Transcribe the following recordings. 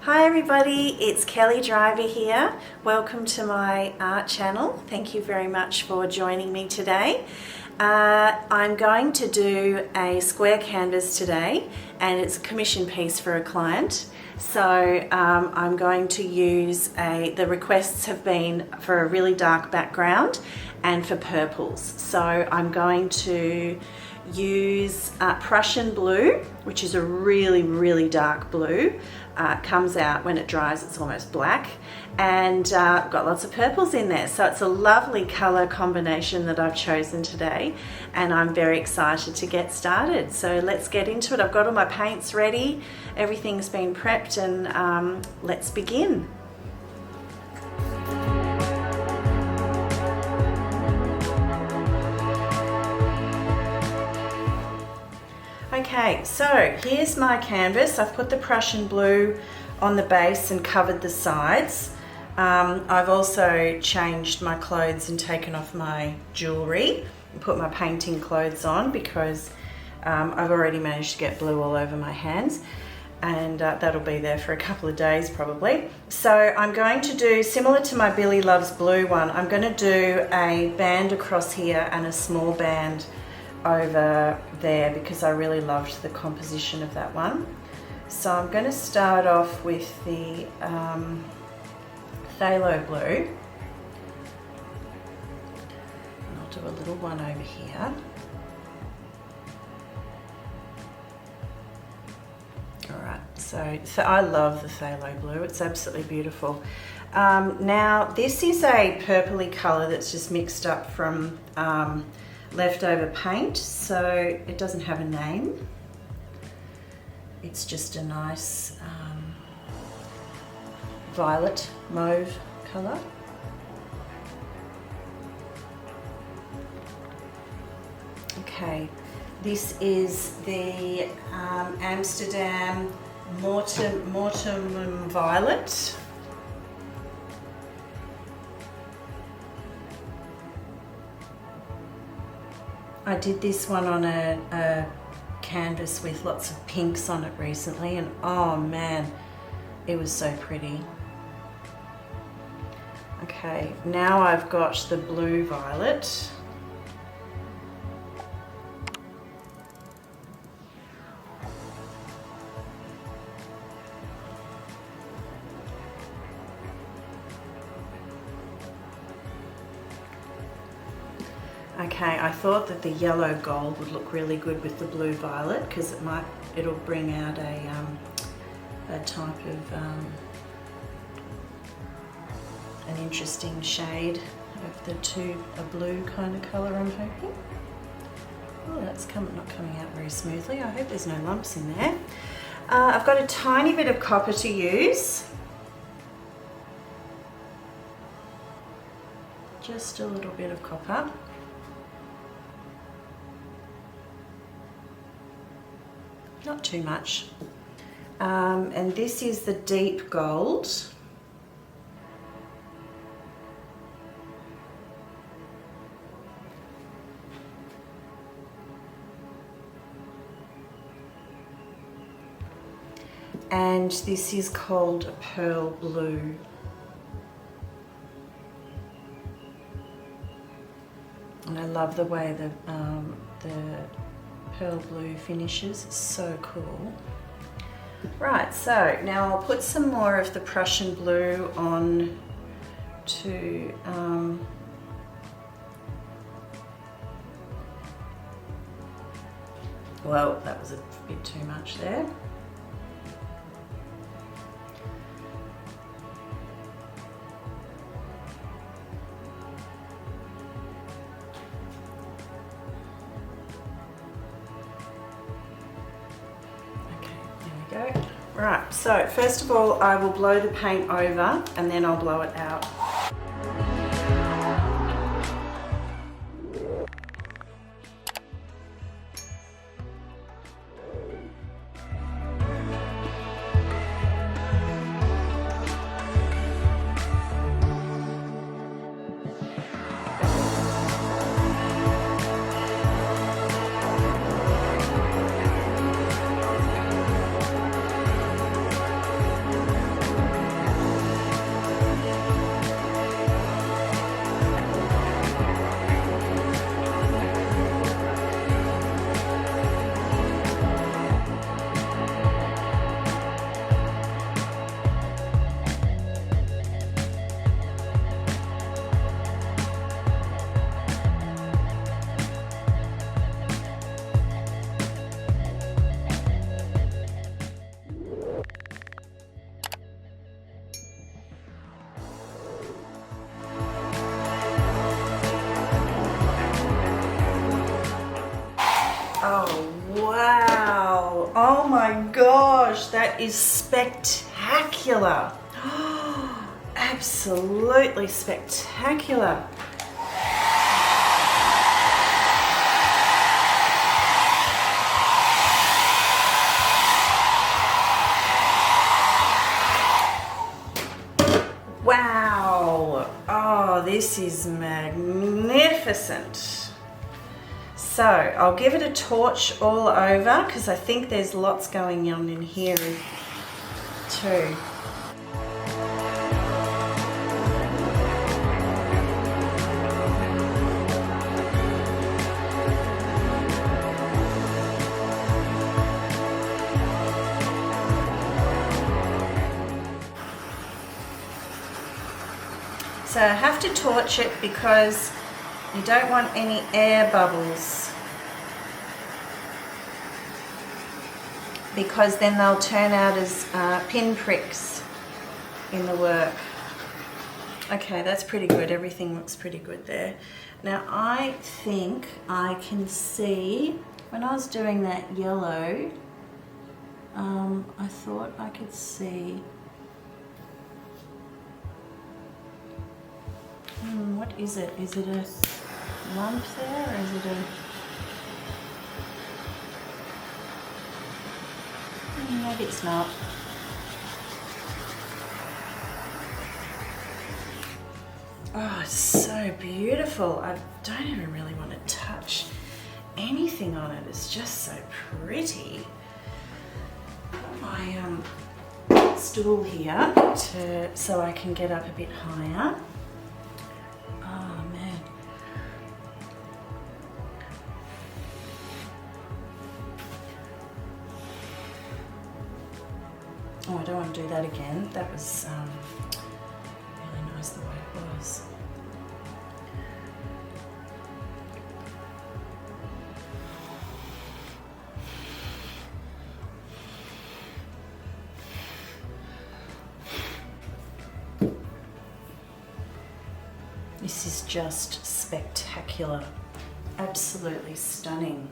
Hi everybody, it's Kelly Driver here. Welcome to my art channel. Thank you very much for joining me today. I'm going to do a square canvas today and it's a commission piece for a client. So I'm going to use the requests have been for a really dark background and for purples. So I'm going to use Prussian Blue, which is a really dark blue. Comes out when it dries, it's almost black, and got lots of purples in there. So it's a lovely color combination that I've chosen today, and I'm very excited to get started. So let's get into it. I've got all my paints ready, everything's been prepped, and let's begin. Okay, so here's my canvas. I've put the Prussian Blue on the base and covered the sides. I've also changed my clothes and taken off my jewellery and put my painting clothes on because I've already managed to get blue all over my hands, and that'll be there for a couple of days probably. So I'm going to do, similar to my Billy Loves Blue one, I'm going to do a band across here and a small band over there because I really loved the composition of that one. So I'm going to start off with the Pthalo Blue, and I'll do a little one over here. Alright, so I love the Pthalo Blue, it's absolutely beautiful. Now this is a purpley colour that's just mixed up from leftover paint, so it doesn't have a name. It's just a nice violet mauve colour. Okay, this is the Amsterdam Mortuum Violet. I did this one on a canvas with lots of pinks on it recently, and oh man, it was so pretty. Okay, now I've got the blue violet. Okay, I thought that the yellow gold would look really good with the blue violet because it'll bring out a type of an interesting shade of the two, a blue kind of colour I'm hoping. Oh, that's not coming out very smoothly. I hope there's no lumps in there. I've got a tiny bit of copper to use. Just a little bit of copper. Not too much. And this is the deep gold. And this is called pearl blue. And I love the way the pearl blue finishes. It's so cool. Right, so now I'll put some more of the Prussian Blue on to well, that was a bit too much there. Right, so first of all I will blow the paint over and then I'll blow it out. that is spectacular. Absolutely spectacular. Wow. Oh, this is magnificent. So I'll give it a torch all over because I think there's lots going on in here too. So I have to torch it because you don't want any air bubbles, because then they'll turn out as pin pricks in the work. Okay, that's pretty good. Everything looks pretty good there. Now I think I can see, when I was doing that yellow, I thought I could see, what is it? Is it a lump there, or is it a... maybe it's not. Oh, it's so beautiful. I don't even really want to touch anything on it. It's just so pretty. Put my stool here so I can get up a bit higher. Oh man. Oh, I don't want to do that again. That was really nice the way it was. This is just spectacular. Absolutely stunning.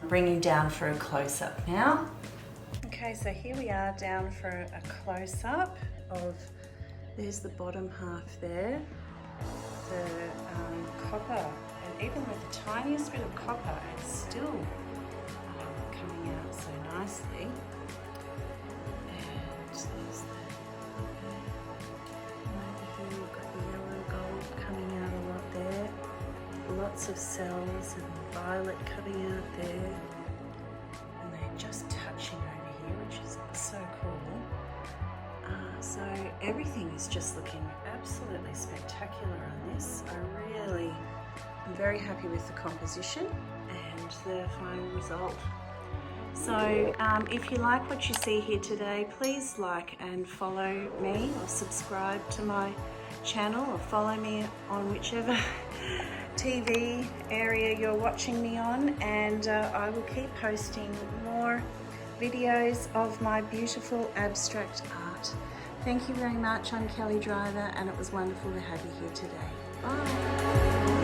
Bringing down for a close-up now. Okay, so here we are down for a close-up of, there's the bottom half there, the copper, and even with the tiniest bit of copper, it's still coming out so nicely. And there's over here we've got the yellow gold coming out a lot there. Lots of cells and violet coming out there, and they're just touching over here, which is so cool. So everything is just looking absolutely spectacular on this. I'm very happy with the composition and the final result. So if you like what you see here today, please like and follow me, or subscribe to my channel, or follow me on whichever TV area you're watching me on, and I will keep posting more videos of my beautiful abstract art. Thank you very much. I'm Kelly Driver, and it was wonderful to have you here today. Bye.